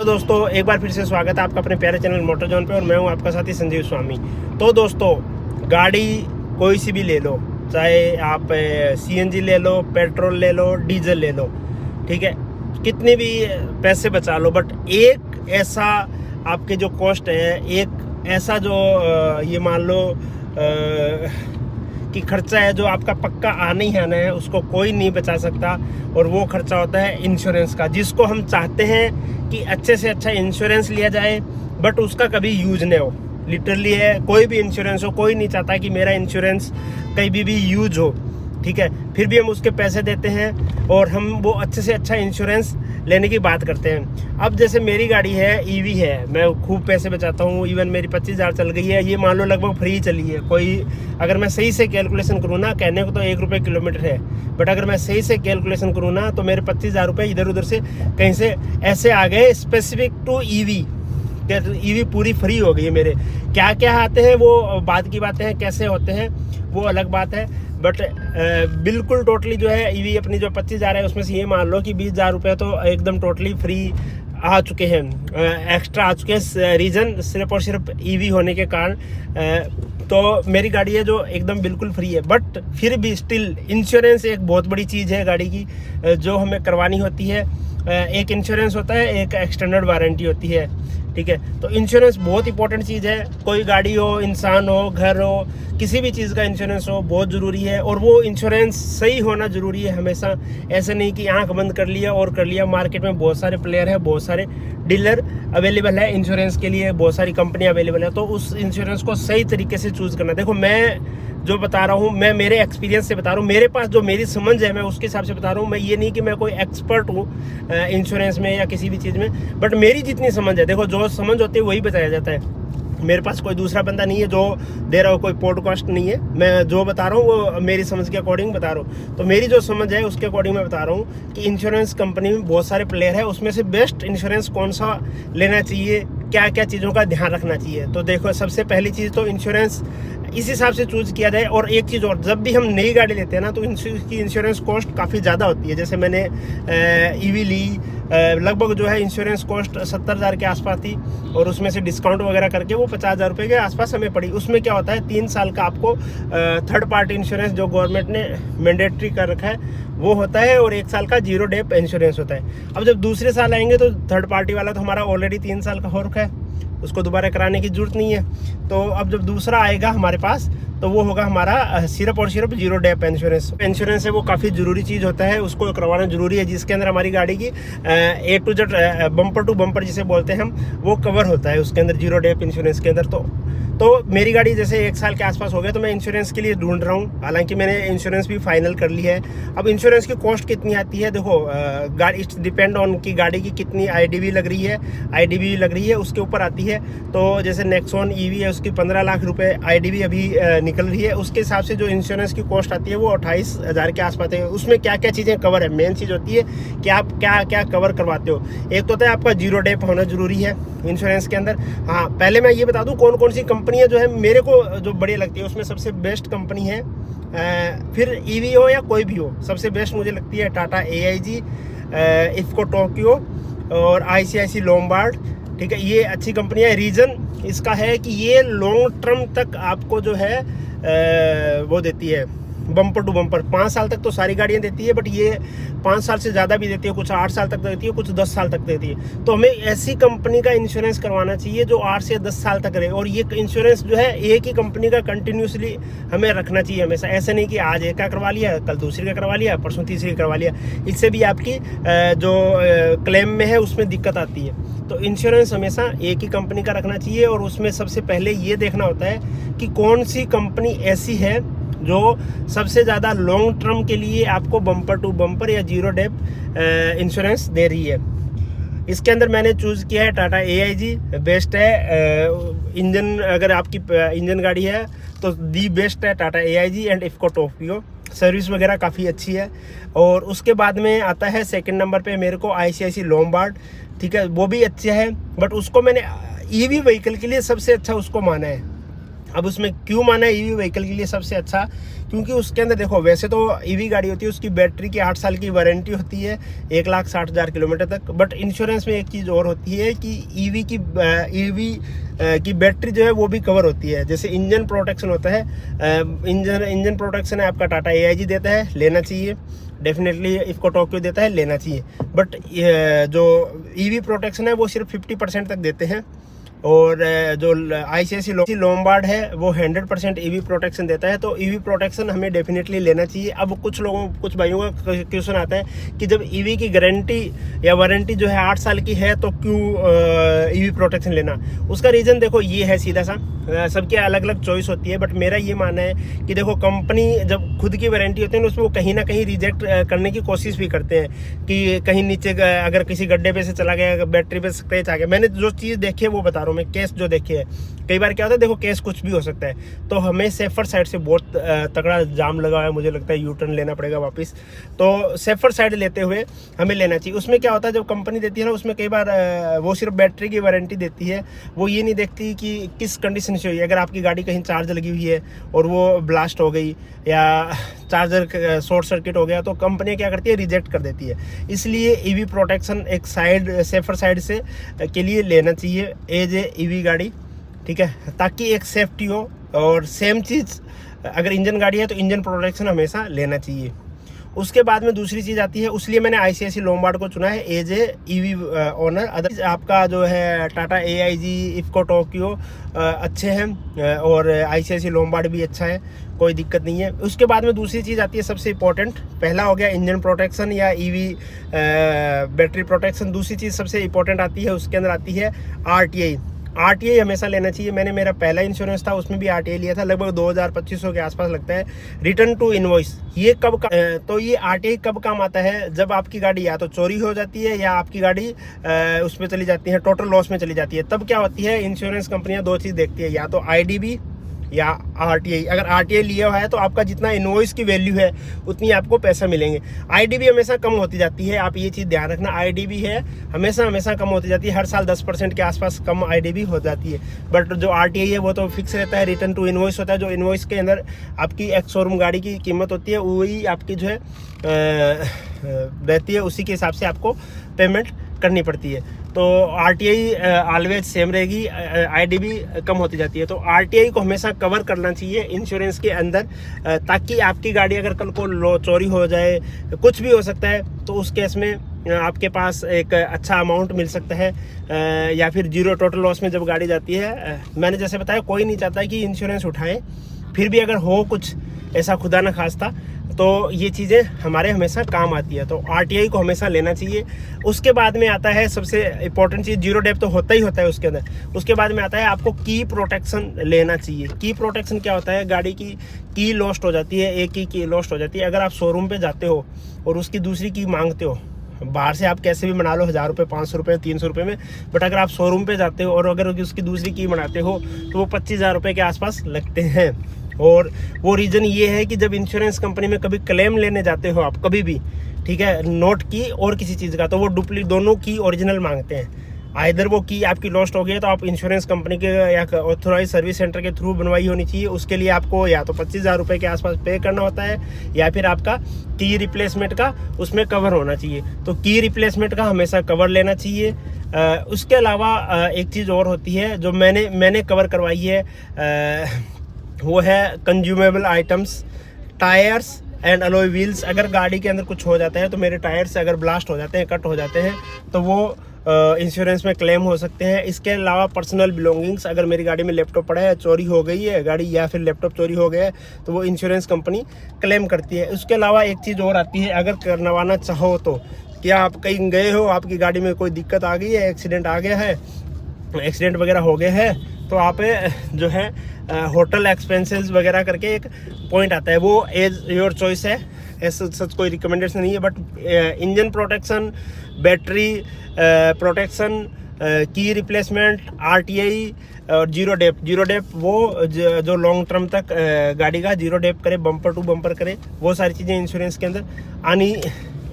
तो दोस्तों एक बार फिर से स्वागत है आपका अपने प्यारे चैनल मोटर जोन पे और मैं हूं आपका साथी संजीव स्वामी। तो दोस्तों गाड़ी कोई सी भी ले लो, चाहे आप सीएनजी ले लो, पेट्रोल ले लो, डीजल ले लो, ठीक है, कितने भी पैसे बचा लो, बट एक ऐसा आपके जो कॉस्ट है, एक ऐसा जो ये मान लो कि खर्चा है जो आपका पक्का आना ही आना है, उसको कोई नहीं बचा सकता। और वो खर्चा होता है इंश्योरेंस का, जिसको हम चाहते हैं कि अच्छे से अच्छा इंश्योरेंस लिया जाए, बट उसका कभी यूज नहीं हो। लिटरली है, कोई भी इंश्योरेंस हो, कोई नहीं चाहता कि मेरा इंश्योरेंस कहीं भी यूज हो, ठीक है। फिर भी हम उसके पैसे देते हैं और हम वो अच्छे से अच्छा इंश्योरेंस लेने की बात करते हैं। अब जैसे मेरी गाड़ी है, ईवी है, मैं खूब पैसे बचाता हूँ, इवन मेरी 25,000 चल गई है, ये मान लो लगभग फ्री चली है। कोई अगर मैं सही से कैलकुलेशन करूँ ना, कहने को तो 1 रुपये किलोमीटर है, बट अगर मैं सही से कैलकुलेशन करूँ ना तो मेरे 25,000 रुपये इधर उधर से कहीं से ऐसे आ गए स्पेसिफिक टू ईवी। ईवी पूरी फ्री हो गई है। मेरे क्या क्या आते हैं वो बाद की बातें हैं, कैसे होते हैं वो अलग बात है, बट बिल्कुल टोटली जो है ईवी अपनी जो 25,000 है उसमें से ये मान लो कि 20,000 रुपये तो एकदम टोटली फ्री आ चुके हैं, एक्स्ट्रा आ चुके हैं। रीज़न सिर्फ और सिर्फ ईवी होने के कारण। तो मेरी गाड़ी है जो एकदम बिल्कुल फ्री है, बट फिर भी स्टिल इंश्योरेंस एक बहुत बड़ी चीज़ है गाड़ी की, जो हमें करवानी होती है। एक इंश्योरेंस होता है, एक एक्सटेंडेड वारंटी होती है, ठीक है। तो इंश्योरेंस बहुत इंपॉर्टेंट चीज़ है। कोई गाड़ी हो, इंसान हो, घर हो, किसी भी चीज़ का इंश्योरेंस हो बहुत ज़रूरी है। और वो इंश्योरेंस सही होना ज़रूरी है हमेशा। ऐसे नहीं कि आंख बंद कर लिया और कर लिया। मार्केट में बहुत सारे प्लेयर हैं, बहुत सारे डीलर अवेलेबल है इंश्योरेंस के लिए, बहुत सारी कंपनियां अवेलेबल है। तो उस इंश्योरेंस को सही तरीके से चूज़ करना। देखो मैं जो बता रहा हूँ, मैं मेरे एक्सपीरियंस से बता रहा हूँ, मेरे पास जो मेरी समझ है मैं उसके हिसाब से बता रहा हूँ। मैं ये नहीं कि मैं कोई एक्सपर्ट हूँ इंश्योरेंस में या किसी भी चीज़ में, बट मेरी जितनी समझ है, देखो जो समझ होती है वही बताया जाता है। मेरे पास कोई दूसरा बंदा नहीं है जो दे रहा हो, कोई पॉडकास्ट नहीं है। मैं जो बता रहा हूँ वो मेरी समझ के अकॉर्डिंग बता रहा हूँ। तो मेरी जो समझ है उसके अकॉर्डिंग मैं बता रहा हूँ कि इंश्योरेंस कंपनी में बहुत सारे प्लेयर है, उसमें से बेस्ट इंश्योरेंस कौन सा लेना चाहिए, क्या क्या चीज़ों का ध्यान रखना चाहिए। तो देखो सबसे पहली चीज़ तो इंश्योरेंस इस हिसाब से चूज़ किया जाए। और एक चीज़ और, जब भी हम नई गाड़ी लेते हैं ना तो इसकी इंश्योरेंस कॉस्ट काफ़ी ज़्यादा होती है। जैसे मैंने ईवी ली, लगभग जो है इंश्योरेंस कॉस्ट 70,000 के आसपास थी, और उसमें से डिस्काउंट वगैरह करके वो 50,000 रुपये के आसपास हमें पड़ी। उसमें क्या होता है, 3 साल का आपको थर्ड पार्टी इंश्योरेंस जो गवर्नमेंट ने मैंडेटरी कर रखा है वो होता है, और 1 साल का जीरो डेप इंश्योरेंस होता है। अब जब दूसरे साल आएंगे तो थर्ड पार्टी वाला तो हमारा ऑलरेडी 3 साल का हो रखा है, उसको दोबारा कराने की जरूरत नहीं है। तो अब जब दूसरा आएगा हमारे पास तो वो होगा हमारा सिर्फ और सिर्फ जीरो डेप इंश्योरेंस। इंश्योरेंस है वो काफ़ी ज़रूरी चीज़ होता है, उसको करवाना ज़रूरी है, जिसके अंदर हमारी गाड़ी की A to Z bumper to bumper जिसे बोलते हैं हम, वो कवर होता है उसके अंदर, जीरो डेप इंश्योरेंस के अंदर। तो मेरी गाड़ी जैसे 1 साल के आसपास हो गया तो मैं इंश्योरेंस के लिए ढूंढ रहा हूँ। हालांकि मैंने इंश्योरेंस भी फाइनल कर ली है। अब इंश्योरेंस की कॉस्ट कितनी आती है, देखो गाड़ी डिपेंड ऑन की गाड़ी की कितनी IDV लग रही है, IDV लग रही है उसके ऊपर आती है। तो जैसे नेक्सॉन EV है, उसकी 15 लाख रुपए IDV अभी निकल रही है, उसके हिसाब से जो इंश्योरेंस की कॉस्ट आती है वो 28,000 के आसपास है। उसमें क्या क्या चीज़ें कवर है, मेन चीज़ होती है कि आप क्या क्या कवर करवाते हो। एक तो होता है आपका जीरो डेप होना जरूरी है इंश्योरेंस के अंदर। हाँ, पहले मैं ये बता दूं कौन कौन सी कंपनियां जो है मेरे को जो बढ़िया लगती है, उसमें सबसे बेस्ट कंपनी है, फिर ईवी हो या कोई भी हो, सबसे बेस्ट मुझे लगती है टाटा AIG, इफ्को टोक्यो और ICICI लोम्बार्ड, ठीक है। ये अच्छी कंपनी है। रीज़न इसका है कि ये लॉन्ग टर्म तक आपको जो है वो देती है, बम्पर टू बम्पर। 5 साल तक तो सारी गाड़ियां देती है, बट ये 5 साल से ज़्यादा भी देती है, कुछ 8 साल तक देती है, कुछ 10 साल तक देती है। तो हमें ऐसी कंपनी का इंश्योरेंस करवाना चाहिए जो 8 से 10 साल तक रहे। और ये इंश्योरेंस जो है एक ही कंपनी का कंटिन्यूसली हमें रखना चाहिए हमेशा। ऐसा नहीं कि आज एक का करवा लिया, कल दूसरी का करवा लिया, परसों तीसरी का करवा लिया। इससे भी आपकी जो क्लेम में है उसमें दिक्कत आती है। तो इंश्योरेंस हमेशा एक ही कंपनी का रखना चाहिए, और उसमें सबसे पहले ये देखना होता है कि कौन सी कंपनी ऐसी है जो सबसे ज़्यादा लॉन्ग टर्म के लिए आपको बम्पर टू बम्पर या जीरो डेप इंश्योरेंस दे रही है। इसके अंदर मैंने चूज़ किया है टाटा AIG, बेस्ट है। इंजन अगर आपकी इंजन गाड़ी है तो दी बेस्ट है Tata AIG and IFFCO Tokyo. Service वगैरह काफ़ी अच्छी है। और उसके बाद में आता है सेकंड नंबर पे मेरे को ICICI लोम्बार्ड, ठीक है, वो भी अच्छा है, बट उसको मैंने EV व्हीकल के लिए सबसे अच्छा उसको माना है। अब उसमें क्यों माना है ईवी व्हीकल के लिए सबसे अच्छा, क्योंकि उसके अंदर देखो वैसे तो ईवी गाड़ी होती है उसकी बैटरी की 8 साल की वारंटी होती है 1,60,000 किलोमीटर तक। बट इंश्योरेंस में एक चीज़ और होती है कि ईवी की बैटरी जो है वो भी कवर होती है। जैसे इंजन प्रोटेक्शन होता है, इंजन प्रोटेक्शन है आपका टाटा AIG देता है, लेना चाहिए डेफिनेटली। इफ़को टोक्यो देता है, लेना चाहिए। बट जो ईवी प्रोटेक्शन है वो सिर्फ 50% तक देते हैं। और जो ICICI लोम्बार्ड है वो 100% ईवी प्रोटेक्शन देता है। तो ईवी प्रोटेक्शन हमें डेफिनेटली लेना चाहिए। अब कुछ भाइयों का क्वेश्चन आता है कि जब ईवी की गारंटी या वारंटी जो है 8 साल की है तो क्यों ईवी प्रोटेक्शन लेना। उसका रीज़न देखो ये है सीधा सा, सबकी अलग अलग चॉइस होती है। बट मेरा ये मानना है कि देखो कंपनी जब खुद की वारंटी होती है उसमें वो कहीं ना कहीं रिजेक्ट करने की कोशिश भी करते हैं कि कहीं नीचे अगर किसी गड्ढे पे से चला गया, बैटरी पे स्क्रैच आ गया। मैंने जो चीज़ देखी है वो बता रहा हूँ मैं, केस जो देखे है। कई बार क्या होता है देखो केस कुछ भी हो सकता है, तो हमें सेफर साइड से बहुत तगड़ा जाम लगा है, मुझे लगता है यू टर्न लेना पड़ेगा वापस। तो सेफर साइड लेते हुए हमें लेना चाहिए। उसमें क्या होता है जब कंपनी देती है ना, उसमें कई बार वो सिर्फ बैटरी की वारंटी देती है, वो ये नहीं देखती कि किस कंडीशन से हुई है। अगर आपकी गाड़ी कहीं चार्ज लगी हुई है और वो ब्लास्ट हो गई या चार्जर शॉर्ट सर्किट हो गया तो कंपनी क्या करती है, रिजेक्ट कर देती है। इसलिए ईवी प्रोटेक्शन एक साइड सेफर साइड से के लिए लेना चाहिए एज ए ईवी गाड़ी, ठीक है, ताकि एक सेफ्टी हो। और सेम चीज़ अगर इंजन गाड़ी है तो इंजन प्रोटेक्शन हमेशा लेना चाहिए। उसके बाद में दूसरी चीज़ आती है, उसलिए मैंने ICICI लोम्बार्ड को चुना है as a EV owner. Other आपका जो है टाटा AIG, इफ़को टोक्यो अच्छे हैं और ICICI लोम्बार्ड भी अच्छा है, कोई दिक्कत नहीं है। उसके बाद में दूसरी चीज़ आती है सबसे इम्पोर्टेंट, पहला हो गया इंजन प्रोटेक्शन या ईवी बैटरी प्रोटेक्शन। दूसरी चीज़ सबसे इम्पोर्टेंट आती है, उसके अंदर आती है RTI हमेशा लेना चाहिए। मैंने मेरा पहला इंश्योरेंस था उसमें भी RTI लिया था, लगभग 2000-2500 के आसपास लगता है। रिटर्न टू इनवॉइस ये तो ये RTI कब काम आता है, जब आपकी गाड़ी या तो चोरी हो जाती है या आपकी गाड़ी उसमें चली जाती है, टोटल लॉस में चली जाती है। तब क्या होती है, इंश्योरेंस कंपनियां दो चीज़ देखती है, या तो IDB या RTI। अगर RTI लिया हुआ है तो आपका जितना इनवॉइस की वैल्यू है उतनी आपको पैसा मिलेंगे। IDB हमेशा कम होती जाती है, आप ये चीज़ ध्यान रखना। IDB है हमेशा कम होती जाती है, हर साल 10% के आसपास कम IDB हो जाती है। बट जो RTI है वो तो फिक्स रहता है, रिटर्न टू इनवॉइस होता है। जो इनवॉइस के अंदर आपकी एक शोरूम गाड़ी की कीमत होती है वही आपकी जो है रहती है, उसी के हिसाब से आपको पेमेंट करनी पड़ती है। तो RTI ऑलवेज सेम रहेगी, IDB कम होती जाती है। तो RTI को हमेशा कवर करना चाहिए इंश्योरेंस के अंदर, ताकि आपकी गाड़ी अगर कल को चोरी हो जाए, कुछ भी हो सकता है, तो उस केस में आपके पास एक अच्छा अमाउंट मिल सकता है। या फिर जीरो टोटल लॉस में जब गाड़ी जाती है, मैंने जैसे बताया कोई नहीं चाहता कि इंश्योरेंस उठाए, फिर भी अगर हो कुछ ऐसा खुदा न खास्ता तो ये चीज़ें हमारे हमेशा काम आती है। तो RTI को हमेशा लेना चाहिए। उसके बाद में आता है सबसे इम्पोर्टेंट चीज़, जीरो डेप तो होता ही होता है उसके अंदर। उसके बाद में आता है आपको की प्रोटेक्शन लेना चाहिए। की प्रोटेक्शन क्या होता है, गाड़ी की लॉस्ट हो जाती है, एक की लॉस्ट हो जाती है। अगर आप शोरूम पे जाते हो और उसकी दूसरी की मांगते हो, बाहर से आप कैसे भी बना लो 1000 रुपये, 500 रुपये, 300 रुपये में, बट अगर आप शोरूम पे जाते हो और अगर उसकी दूसरी की बनाते हो तो वो 25,000 रुपये के आसपास लगते हैं। और वो रीज़न ये है कि जब इंश्योरेंस कंपनी में कभी क्लेम लेने जाते हो आप कभी भी, ठीक है, नोट की और किसी चीज़ का, तो वो डुप्लीकेट दोनों की ओरिजिनल मांगते हैं। आइदर वो की आपकी लॉस्ट हो गई है तो आप इंश्योरेंस कंपनी के या ऑथोराइज सर्विस सेंटर के थ्रू बनवाई होनी चाहिए। उसके लिए आपको या तो 25,000 रुपये के आसपास पे करना होता है, या फिर आपका की रिप्लेसमेंट का उसमें कवर होना चाहिए। तो की रिप्लेसमेंट का हमेशा कवर लेना चाहिए। उसके अलावा एक चीज़ और होती है जो मैंने कवर करवाई है, वो है consumable items, tyres and alloy wheels. अगर गाड़ी के अंदर कुछ हो जाता है तो मेरे टायर्स अगर ब्लास्ट हो जाते हैं, कट हो जाते हैं, तो वो इंश्योरेंस में क्लेम हो सकते हैं। इसके अलावा पर्सनल बिलोंगिंग्स, अगर मेरी गाड़ी में लैपटॉप पड़ा है, चोरी हो गई है गाड़ी या फिर लैपटॉप चोरी हो गया है, तो वो इंश्योरेंस कंपनी क्लेम करती है। उसके अलावा एक चीज़ और आती है, अगर करवाना चाहो तो, क्या आप कहीं गए हो, आपकी गाड़ी में कोई दिक्कत आ गई है, एक्सीडेंट आ गया है, एक्सीडेंट वगैरह हो गया है, तो आप जो है होटल एक्सपेंसेस वगैरह करके एक पॉइंट आता है, वो एज योर चॉइस है, ऐसा सच कोई रिकमेंडेशन नहीं है। But engine protection, battery protection, की रिप्लेसमेंट, RTI और जीरो डेप वो जो लॉन्ग टर्म तक गाड़ी का जीरो डेप करे, बम्पर टू बम्पर करे, वो सारी चीज़ें इंश्योरेंस के अंदर आनी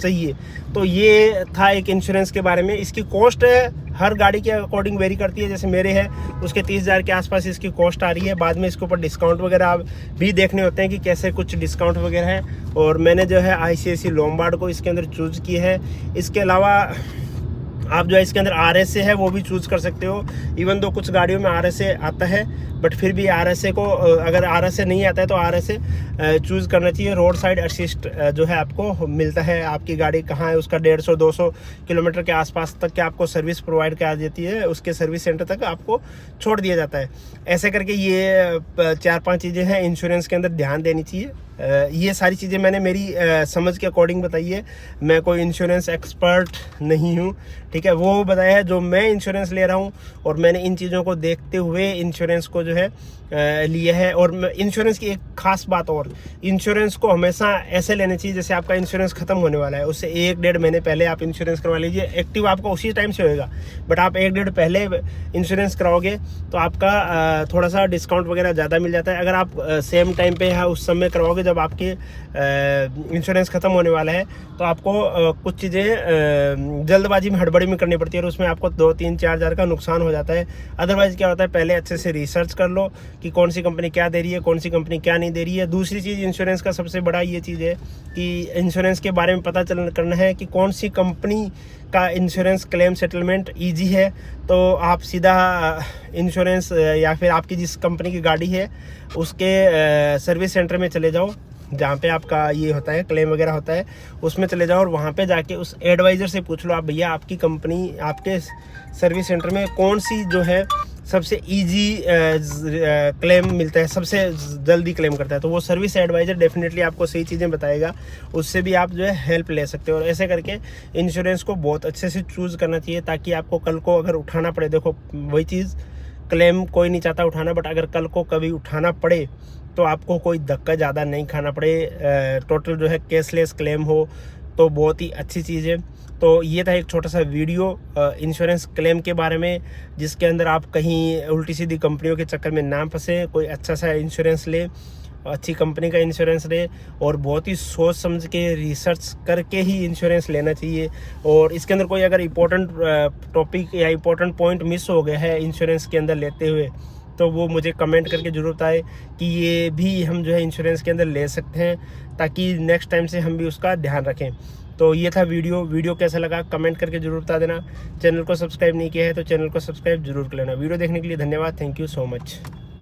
चाहिए। तो ये था एक इंश्योरेंस के बारे में। इसकी कॉस्ट हर गाड़ी के अकॉर्डिंग वेरी करती है। जैसे मेरे है उसके 30,000 के आसपास इसकी कॉस्ट आ रही है। बाद में इसके ऊपर डिस्काउंट वगैरह भी देखने होते हैं कि कैसे कुछ डिस्काउंट वगैरह है। और मैंने जो है ICICI लोम्बार्ड को इसके अंदर चूज़ की है। इसके अलावा आप जो है इसके अंदर RSA है वो भी चूज़ कर सकते हो। इवन दो कुछ गाड़ियों में RSA आता है, बट फिर भी RSA को अगर RSA नहीं आता है तो RSA चूज़ करना चाहिए। रोड साइड असिस्ट जो है आपको मिलता है। आपकी गाड़ी कहाँ है उसका 150-200 किलोमीटर के आसपास तक के आपको सर्विस प्रोवाइड करा देती है, उसके सर्विस सेंटर तक आपको छोड़ दिया जाता है। ऐसे करके ये 4-5 चीज़ें हैं इंश्योरेंस के अंदर ध्यान देनी चाहिए। ये सारी चीज़ें मैंने मेरी समझ के अकॉर्डिंग बताई है। मैं कोई इंश्योरेंस एक्सपर्ट नहीं हूँ, ठीक है। वो बताया है जो मैं इंश्योरेंस ले रहा हूँ और मैंने इन चीज़ों को देखते हुए इंश्योरेंस को जो है लिया है। और इंश्योरेंस की एक खास बात और, इंश्योरेंस को हमेशा ऐसे लेना चाहिए जैसे आपका इंश्योरेंस खत्म होने वाला है उससे 1-1.5 महीने पहले आप इंश्योरेंस करवा लीजिए। एक्टिव आपका उसी टाइम से होएगा, बट आप 1-1.5 पहले इंश्योरेंस कराओगे तो आपका थोड़ा सा डिस्काउंट वगैरह ज़्यादा मिल जाता है। अगर आप सेम टाइम पे है उस समय करवाओगे जब आपके इंश्योरेंस ख़त्म होने वाला है तो आपको कुछ चीज़ें जल्दबाजी में हड़बड़ी में करनी पड़ती है और उसमें आपको 2-3-4 हज़ार का नुकसान हो जाता है। अदरवाइज़ क्या होता है, पहले अच्छे से रिसर्च कर लो कि कौन सी कंपनी क्या दे रही है, कौन सी कंपनी क्या नहीं दे रही है। दूसरी चीज़ इंश्योरेंस का सबसे बड़ा ये चीज़ है कि इंश्योरेंस के बारे में पता करना है कि कौन सी कंपनी का इंश्योरेंस क्लेम सेटलमेंट ईजी है। तो आप सीधा इंश्योरेंस या फिर आपकी जिस कंपनी की गाड़ी है उसके सर्विस सेंटर में चले जाओ जहाँ पे आपका ये होता है क्लेम वगैरह होता है, उसमें चले जाओ और वहाँ पे जाके उस एडवाइज़र से पूछ लो आप भैया आपकी कंपनी आपके सर्विस सेंटर में कौन सी जो है सबसे इजी क्लेम मिलता है, सबसे जल्दी क्लेम करता है। तो वो सर्विस एडवाइज़र डेफिनेटली आपको सही चीज़ें बताएगा, उससे भी आप जो है हेल्प ले सकते हो। और ऐसे करके इंश्योरेंस को बहुत अच्छे से चूज़ करना चाहिए ताकि आपको कल को अगर उठाना पड़े, देखो वही चीज़ क्लेम कोई नहीं चाहता उठाना, बट अगर कल को कभी उठाना पड़े तो आपको कोई धक्का ज़्यादा नहीं खाना पड़े, टोटल जो है कैशलेस क्लेम हो तो बहुत ही अच्छी चीज़ है। तो ये था एक छोटा सा वीडियो इंश्योरेंस क्लेम के बारे में, जिसके अंदर आप कहीं उल्टी सीधी कंपनियों के चक्कर में ना फंसे, कोई अच्छा सा इंश्योरेंस ले, अच्छी कंपनी का इंश्योरेंस ले और बहुत ही सोच समझ के रिसर्च करके ही इंश्योरेंस लेना चाहिए। और इसके अंदर कोई अगर इम्पोर्टेंट टॉपिक या इम्पोर्टेंट पॉइंट मिस हो गया है इंश्योरेंस के अंदर लेते हुए तो वो मुझे कमेंट करके ज़रूर बताए कि ये भी हम जो है इंश्योरेंस के अंदर ले सकते हैं, ताकि नेक्स्ट टाइम से हम भी उसका ध्यान रखें। तो ये था वीडियो कैसा लगा कमेंट करके ज़रूर बता देना। चैनल को सब्सक्राइब नहीं किया है तो चैनल को सब्सक्राइब जरूर कर लेना। वीडियो देखने के लिए धन्यवाद। Thank you so much.